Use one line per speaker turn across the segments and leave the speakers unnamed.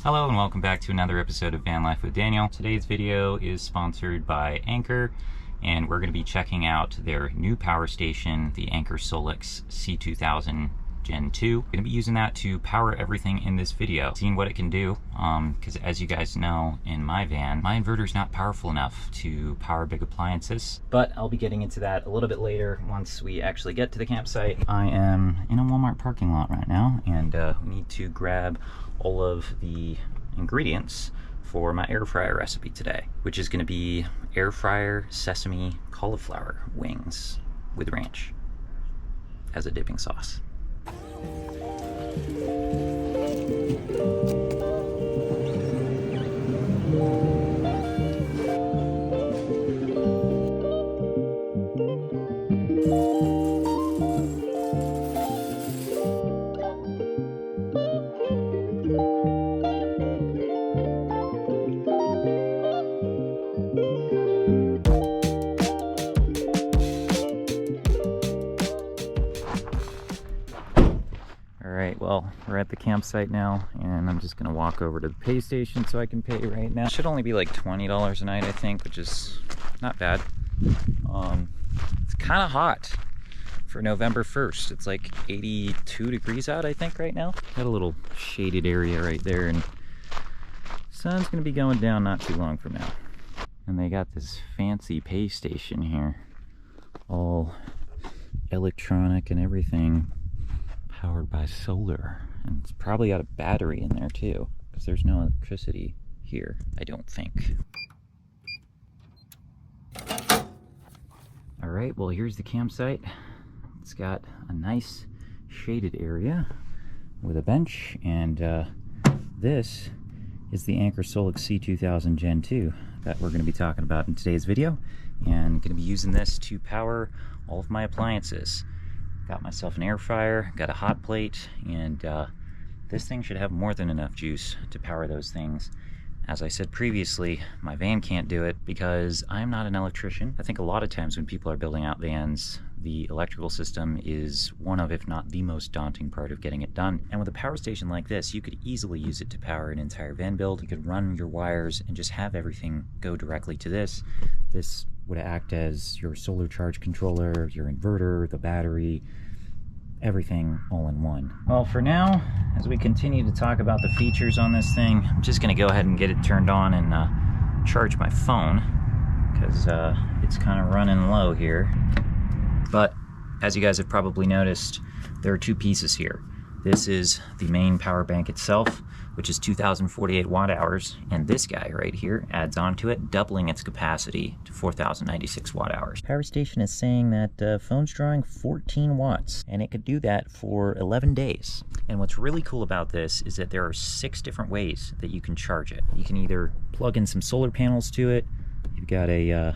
Hello and welcome back to another episode of Van Life with Daniel. Today's video is sponsored by Anker, and we're going to be checking out their new power station, the Anker SOLIX C2000 Gen 2. I'm going to be using that to power everything in this video, seeing what it can do, because as you guys know, in my van, my inverter's not powerful enough to power big appliances. But I'll be getting into that a little bit later once we actually get to the campsite. I am in a Walmart parking lot right now, and we need to grab all of the ingredients for my air fryer recipe today, which is going to be air fryer sesame cauliflower wings with ranch as a dipping sauce. Alright, well, we're at the campsite now, and I'm just going to walk over to the pay station so I can pay right now. It should only be like $20 a night, I think, which is not bad. It's kind of hot for November 1st. It's like 82 degrees out, I think, right now. Got a little shaded area right there, and sun's going to be going down not too long from now. And they got this fancy pay station here, all electronic and everything, powered by solar, and it's probably got a battery in there too, because there's no electricity here, I don't think. Alright, well, here's the campsite. It's got a nice shaded area with a bench, and this is the Anker SOLIX C2000 Gen 2 that we're going to be talking about in today's video, and going to be using this to power all of my appliances. Got myself an air fryer, got a hot plate, and this thing should have more than enough juice to power those things. As I said previously, my van can't do it because I'm not an electrician. I think a lot of times when people are building out vans, the electrical system is one of, if not the most daunting part of getting it done. And with a power station like this, you could easily use it to power an entire van build. You could run your wires and just have everything go directly to this. This would act as your solar charge controller, your inverter, the battery, everything all in one. Well, for now, as we continue to talk about the features on this thing, I'm just going to go ahead and get it turned on and charge my phone, because it's kind of running low here. But as you guys have probably noticed, there are two pieces here. This is the main power bank itself, which is 2,048 watt hours, and this guy right here adds on to it, doubling its capacity to 4,096 watt hours. Power station is saying that phone's drawing 14 watts, and it could do that for 11 days. And what's really cool about this is that there are 6 different ways that you can charge it. You can either plug in some solar panels to it. You've got a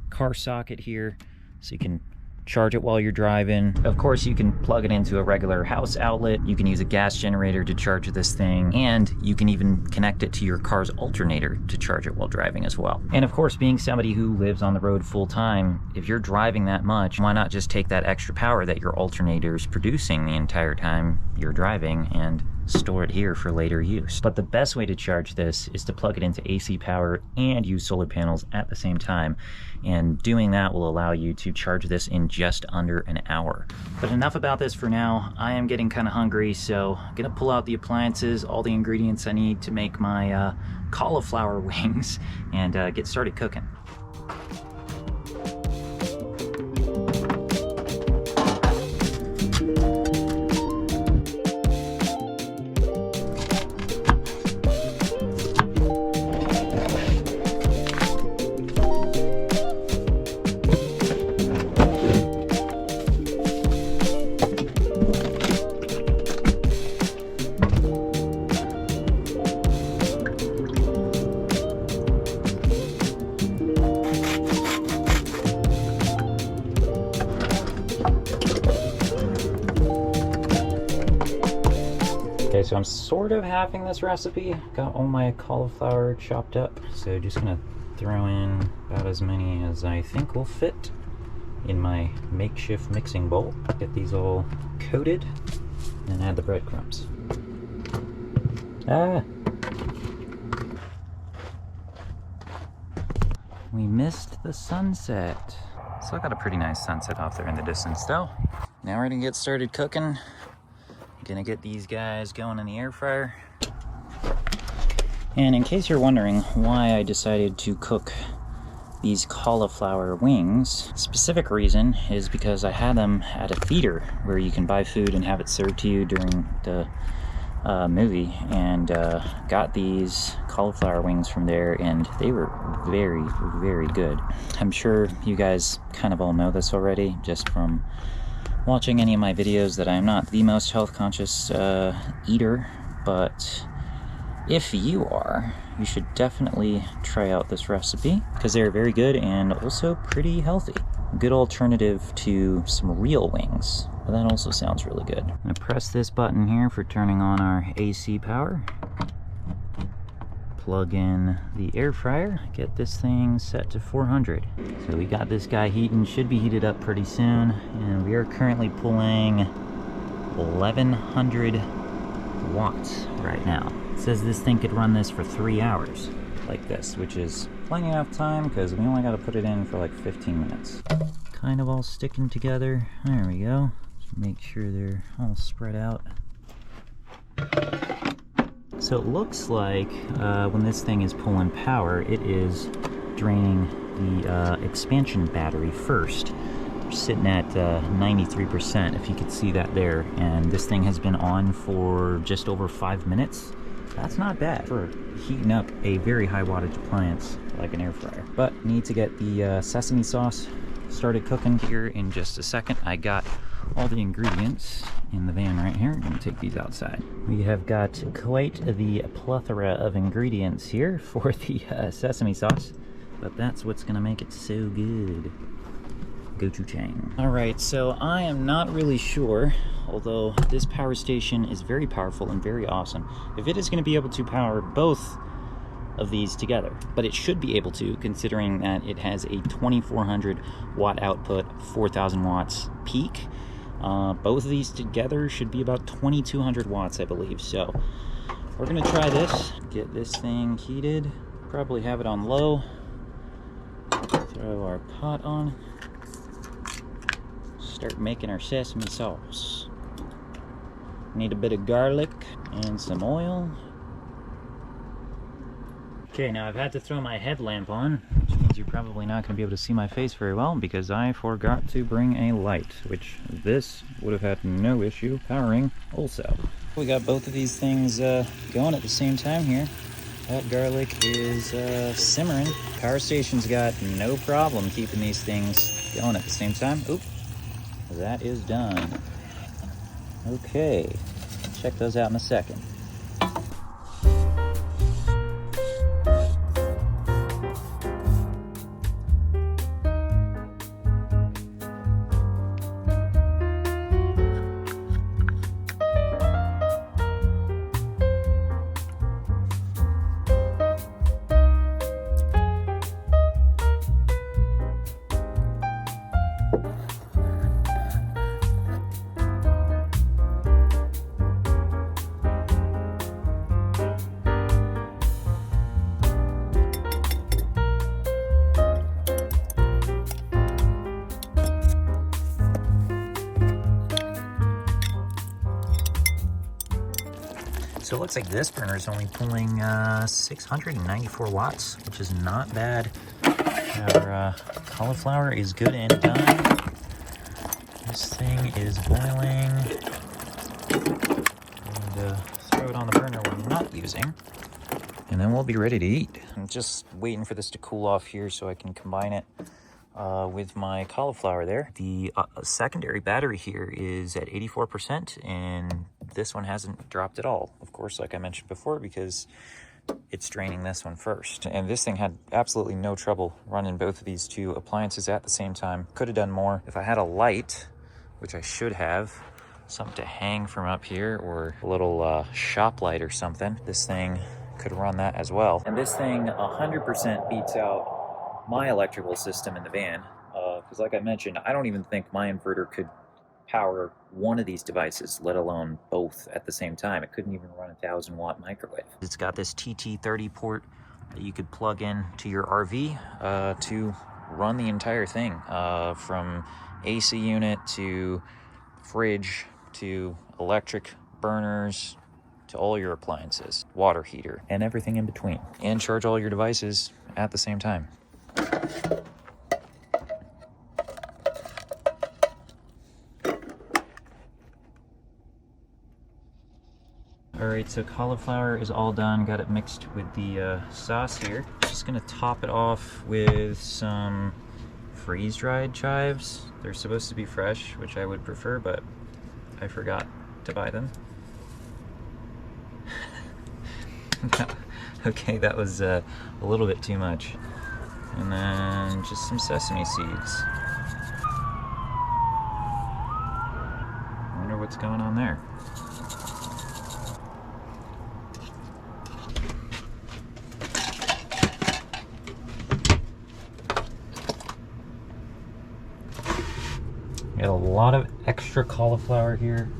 car socket here, so you can charge it while you're driving. Of course, you can plug it into a regular house outlet. You can use a gas generator to charge this thing, and you can even connect it to your car's alternator to charge it while driving as well. And of course, being somebody who lives on the road full time, if you're driving that much, why not just take that extra power that your alternator is producing the entire time you're driving and store it here for later use. But the best way to charge this is to plug it into AC power and use solar panels at the same time, and doing that will allow you to charge this in just under an hour. But enough about this for now. I am getting kind of hungry, so I'm gonna pull out the appliances, all the ingredients I need to make my cauliflower wings, and get started cooking. Okay, so I'm sort of having this recipe. Got all my cauliflower chopped up, so just gonna throw in about as many as I think will fit in my makeshift mixing bowl. Get these all coated and add the breadcrumbs. we missed the sunset. Still got a pretty nice sunset off there in the distance though. Now we're gonna get started cooking. Gonna get these guys going in the air fryer. And in case you're wondering why I decided to cook these cauliflower wings, specific reason is because I had them at a theater where you can buy food and have it served to you during the movie, and got these cauliflower wings from there, and they were very, very good. I'm sure you guys kind of all know this already just from watching any of my videos, that I'm not the most health conscious eater, but if you are, you should definitely try out this recipe because they're very good and also pretty healthy. A good alternative to some real wings. But that also sounds really good. I'm gonna press this button here for turning on our AC power. Plug in the air fryer, get this thing set to 400. So we got this guy heating, should be heated up pretty soon, and we are currently pulling 1100 watts right now. It says this thing could run this for 3 hours like this, which is plenty enough time because we only got to put it in for like 15 minutes. Kind of all sticking together. There we go. Just make sure they're all spread out. So it looks like when this thing is pulling power, it is draining the expansion battery first. We're sitting at 93%, if you could see that there, and this thing has been on for just over 5 minutes. That's not bad for heating up a very high wattage appliance like an air fryer. But need to get the sesame sauce started cooking here in just a second. I got all the ingredients in the van right here. I'm gonna take these outside. We have got quite the plethora of ingredients here for the sesame sauce, but that's what's gonna make it so good. Gochujang. All right, so I am not really sure, although this power station is very powerful and very awesome, if it is going to be able to power both of these together, but it should be able to, considering that it has a 2400 watt output, 4000 watts peak. Both of these together should be about 2200 watts, I believe. So we're gonna try this, get this thing heated, probably have it on low, throw our pot on, start making our sesame sauce. Need a bit of garlic and some oil. Okay, now I've had to throw my headlamp on, which means you're probably not going to be able to see my face very well because I forgot to bring a light, which this would have had no issue powering also. We got both of these things going at the same time here. That garlic is simmering. Power station's got no problem keeping these things going at the same time. Oop. That is done. Okay, check those out in a second. So it looks like this burner is only pulling 694 watts, which is not bad. Our cauliflower is good and done. This thing is boiling. And throw it on the burner we're not using. And then we'll be ready to eat. I'm just waiting for this to cool off here so I can combine it with my cauliflower there. The secondary battery here is at 84%, and this one hasn't dropped at all, of course, like I mentioned before, because it's draining this one first. And this thing had absolutely no trouble running both of these two appliances at the same time. Could have done more. If I had a light, which I should have, something to hang from up here, or a little shop light or something, this thing could run that as well. And this thing 100% beats out my electrical system in the van, because like I mentioned, I don't even think my inverter could power one of these devices, let alone both at the same time. It couldn't even run a 1000-watt microwave. It's got this TT30 port that you could plug in to your RV to run the entire thing, from AC unit to fridge to electric burners to all your appliances, water heater, and everything in between, and charge all your devices at the same time. Alright, so cauliflower is all done, got it mixed with the sauce here. Just gonna top it off with some freeze-dried chives. They're supposed to be fresh, which I would prefer, but I forgot to buy them. Okay, that was a little bit too much. And then just some sesame seeds. I wonder what's going on there. Got a lot of extra cauliflower here,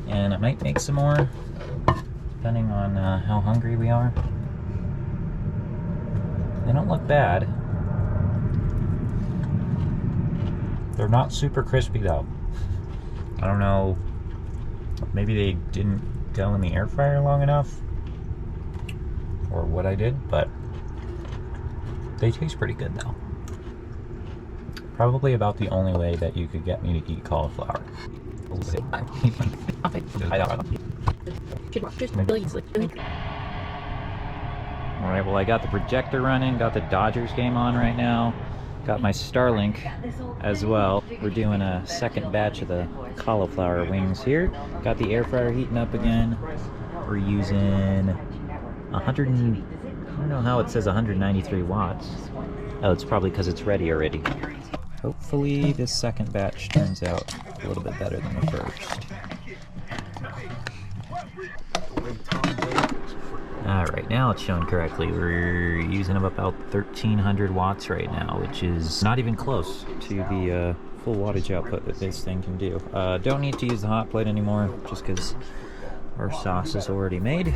and I might make some more depending on how hungry we are. They don't look bad. They're not super crispy though. I don't know, maybe they didn't go in the air fryer long enough or what I did, but they taste pretty good though. Probably about the only way that you could get me to eat cauliflower. Alright, well I got the projector running, got the Dodgers game on right now, got my Starlink as well. We're doing a second batch of the cauliflower wings here. Got the air fryer heating up again. We're using 100 and, I don't know how it says 193 watts. Oh, it's probably because it's ready already. Hopefully this second batch turns out a little bit better than the first. Alright, now it's showing correctly. We're using about 1300 watts right now, which is not even close to the full wattage output that this thing can do. Don't need to use the hot plate anymore, just because our sauce is already made.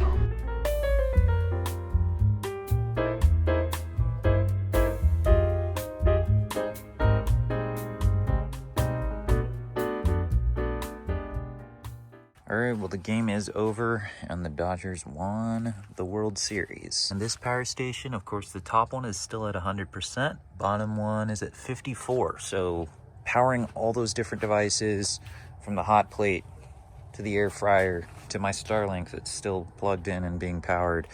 Alright, well the game is over and the Dodgers won the World Series. And this power station, of course, the top one is still at 100%, bottom one is at 54. So powering all those different devices, from the hot plate to the air fryer to my Starlink that's still plugged in and being powered,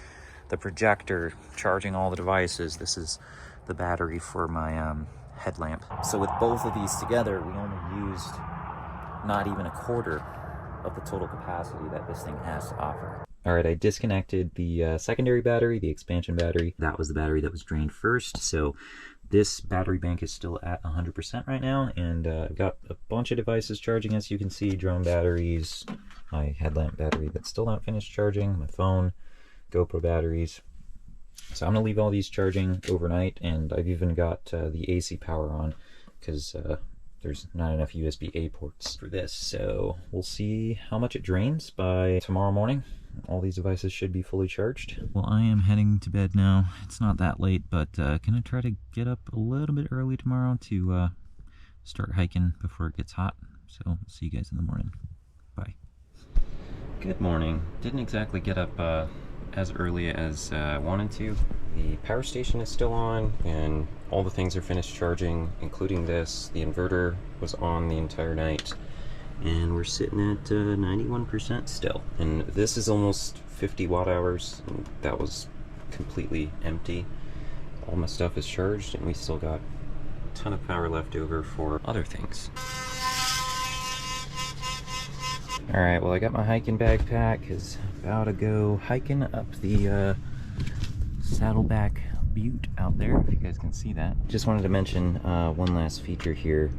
the projector, charging all the devices. This is the battery for my headlamp. So with both of these together, we only used not even a quarter of the total capacity that this thing has to offer. Alright, I disconnected the secondary battery, the expansion battery. That was the battery that was drained first, so this battery bank is still at 100% right now, and I've got a bunch of devices charging, as you can see, drone batteries, my headlamp battery that's still not finished charging, my phone, GoPro batteries. So I'm going to leave all these charging overnight, and I've even got the AC power on, because there's not enough USB-A ports for this. So we'll see how much it drains by tomorrow morning. All these devices should be fully charged. Well, I am heading to bed now. It's not that late, but gonna try to get up a little bit early tomorrow to start hiking before it gets hot. So see you guys in the morning. Bye. Good morning. Didn't exactly get up as early as I wanted to. The power station is still on, and all the things are finished charging, including this. The inverter was on the entire night, and we're sitting at 91% still. And this is almost 50 watt hours, and that was completely empty. All my stuff is charged, and we still got a ton of power left over for other things. Alright, well I got my hiking backpack, because about to go hiking up the Saddleback Butte out there, if you guys can see that. Just wanted to mention one last feature here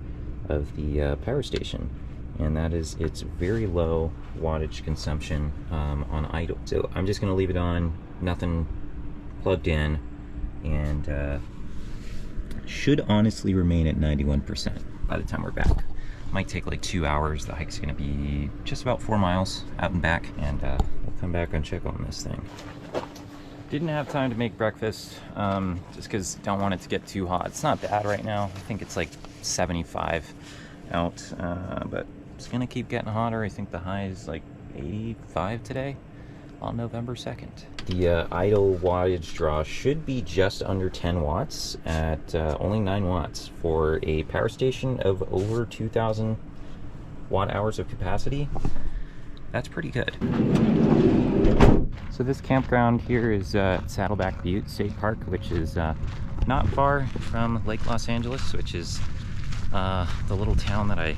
of the power station, and that is its very low wattage consumption on idle. So I'm just going to leave it on, nothing plugged in, and should honestly remain at 91% by the time we're back. Might take like 2 hours. The hike's going to be just about 4 miles out and back, and we'll come back and check on this thing. Didn't have time to make breakfast, just because don't want it to get too hot. It's not bad right now. I think it's like 75 out, but it's gonna keep getting hotter. I think the high is like 85 today on November 2nd. The idle wattage draw should be just under 10 watts at only 9 watts for a power station of over 2,000 watt hours of capacity. That's pretty good. So this campground here is Saddleback Butte State Park, which is not far from Lake Los Angeles, which is the little town that I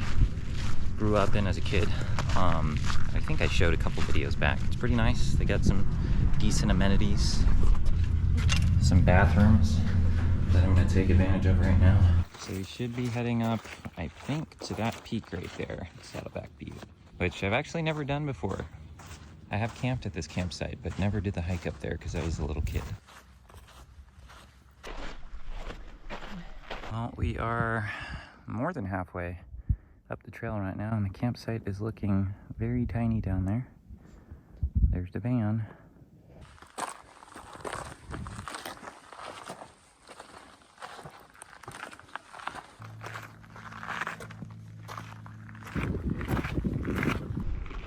grew up in as a kid. I think I showed a couple videos back. It's pretty nice. They got some decent amenities, some bathrooms that I'm going to take advantage of right now. So we should be heading up, I think, to that peak right there, Saddleback Butte, which I've actually never done before. I have camped at this campsite, but never did the hike up there because I was a little kid. Well, we are more than halfway up the trail right now, and the campsite is looking very tiny down there. There's the van.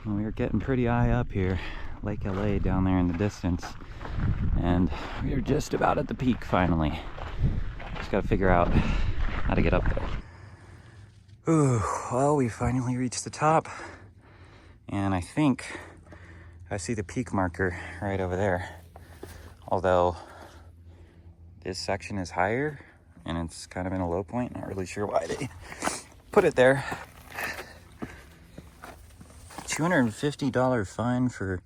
Well, we are getting pretty high up here. Lake LA down there in the distance, and we are just about at the peak finally. Just gotta figure out how to get up there. Ooh, well, we finally reached the top, and I think I see the peak marker right over there. Although this section is higher and it's kind of in a low point. Not really sure why they put it there. $250 fine for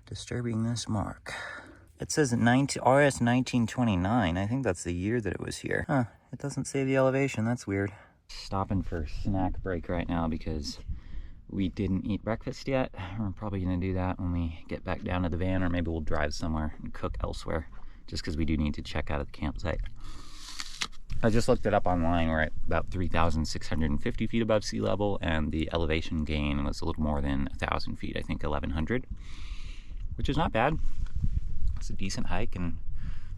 disturbing this mark. It says RS 1929. I think that's the year that it was here. Huh, it doesn't say the elevation. That's weird. Stopping for a snack break right now because we didn't eat breakfast yet. We're probably gonna do that when we get back down to the van, or maybe we'll drive somewhere and cook elsewhere, just because we do need to check out of the campsite. I just looked it up online. We're at about 3,650 feet above sea level, and the elevation gain was a little more than 1,000 feet, I think 1,100, which is not bad. It's a decent hike and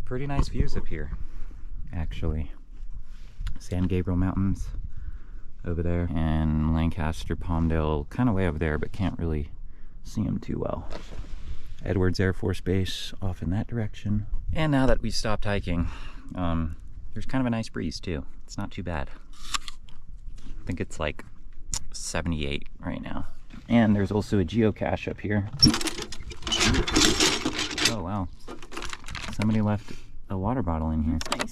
pretty nice views up here, actually. San Gabriel Mountains over there, and Lancaster, Palmdale, kind of way over there, but can't really see them too well. Edwards Air Force Base off in that direction. And now that we stopped hiking, there's kind of a nice breeze too. It's not too bad. I think it's like 78 right now. And there's also a geocache up here. Oh wow. Somebody left a water bottle in here.
Nice.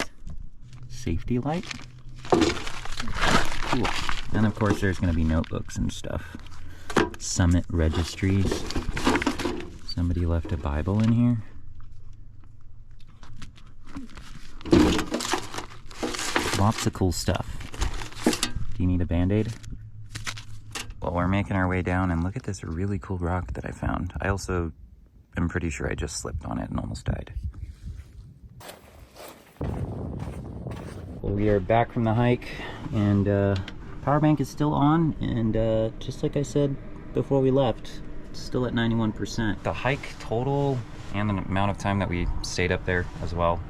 Safety light. Cool. And of course there's going to be notebooks and stuff. Summit registries. Somebody left a Bible in here. Lots of cool stuff. Do you need a band-aid? Well, we're making our way down, and look at this really cool rock that I found. I also am pretty sure I just slipped on it and almost died. Well, we are back from the hike, and power bank is still on, and just like I said before we left, it's still at 91%. The hike total and the amount of time that we stayed up there as well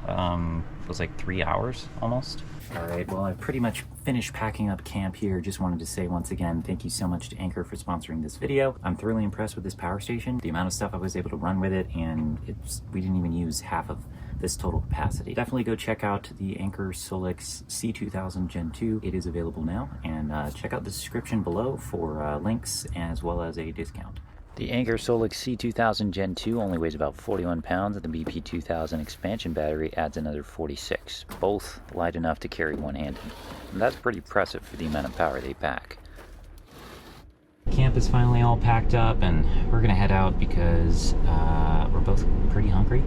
was like 3 hours almost. All right, well, I've pretty much finished packing up camp here. Just wanted to say once again, thank you so much to Anker for sponsoring this video. I'm thoroughly impressed with this power station, the amount of stuff I was able to run with it, and we didn't even use half of this total capacity. Definitely go check out the Anker SOLIX C2000 Gen 2. It is available now, and check out the description below for links as well as a discount. The Anker SOLIX C2000 Gen 2 only weighs about 41 pounds, and the BP2000 expansion battery adds another 46. Both light enough to carry one-handed. And that's pretty impressive for the amount of power they pack. Camp is finally all packed up, and we're gonna head out because we're both pretty hungry.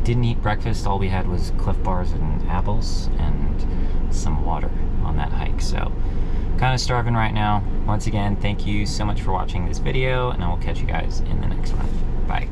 Didn't eat breakfast. All we had was Cliff Bars and apples and some water on that hike, so kind of starving right now. Once again, thank you so much for watching this video, and I will catch you guys in the next one. Bye.